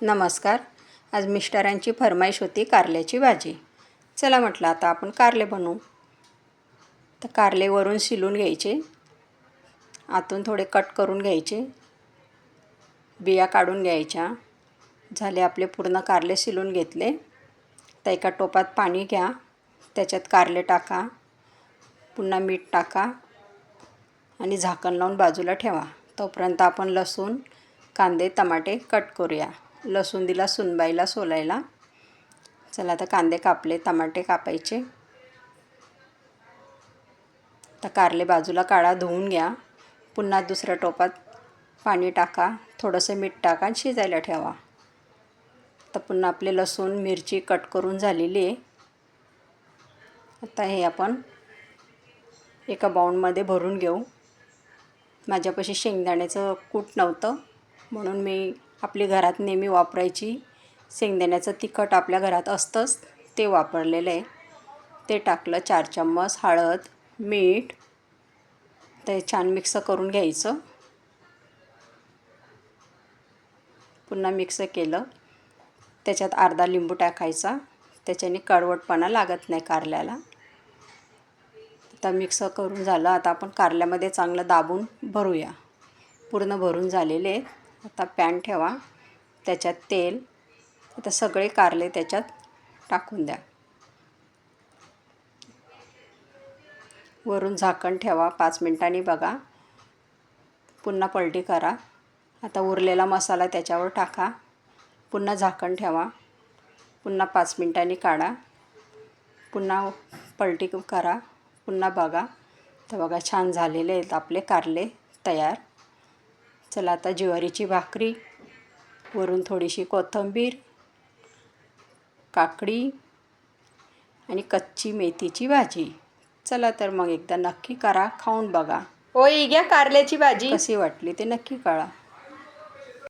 नमस्कार. आज मिस्टरांची फरमाईश होती कारल्याची भाजी. चला म्हटलं आता आपण कारले बनवू. तर कारले वरून शिलून घ्यायचे, आतून थोडे कट करून घ्यायचे, बिया काढून घ्यायच्या. झाले आपले पूर्ण कारले शिलून घेतले. तर एका टोपात पाणी घ्या, त्याच्यात कारले टाका, पुन्हा मीठ टाका आणि झाकण लावून बाजूला ठेवा. तोपर्यंत आपण लसूण, कांदे, टमाटे कट करूया. लसूण दिला सुनबाईला सोलायला. चला आता कांदे कापले, टमाटे कापायचे. तर कारले बाजूला काढा, धुवून घ्या. पुन्हा दुसऱ्या टोपात पाणी टाका, थोडंसं मीठ टाका आणि शिजायला ठेवा. तर पुन्हा आपले लसूण मिरची कट करून झालेली आहे. आता हे आपण एका बाउलमध्ये भरून घेऊ. माझ्यापाशी शेंगदाण्याचं कूट नव्हतं, म्हणून मी आपली घरात नेहमी वापरायची शेंगदाण्याचं तिखट आपल्या घरात असतंच ते वापरलेलं आहे. ते टाकलं. 4 चम्मच हळद, मीठ. ते छान मिक्स करून घ्यायचं. पुन्हा मिक्स केलं. त्याच्यात अर्धा लिंबू टाकायचा, त्याच्याने कडवटपणा लागत नाही कारल्याला. आता मिक्स करून झालं. आता आपण कारल्यामध्ये चांगलं दाबून भरूया. पूर्ण भरून झालेले आहेत. आता पॅन ठेवा, त्याच्यात तेल. आता सगळे कारले त्याच्यात टाकून द्या. वरून झाकण ठेवा, 5 मिनिटांनी बघा. पुन्हा पलटी करा. आता उरलेला मसाला त्याच्यावर टाका. पुन्हा झाकण ठेवा. पुन्हा 5 मिनिटांनी काढा. पुन्हा पलटी करा. पुन्हा बघा. तर बघा, छान झालेले आहेत आपले कारले तयार. चला आता ज्वारीची भाकरी, वरून थोडीशी कोथिंबीर, काकडी आणि कच्ची मेथीची भाजी. चला तर मग एकदा नक्की करा, खाऊन बघा. होय, घ्या कारल्याची भाजी कशी वाटली ते नक्की कळवा.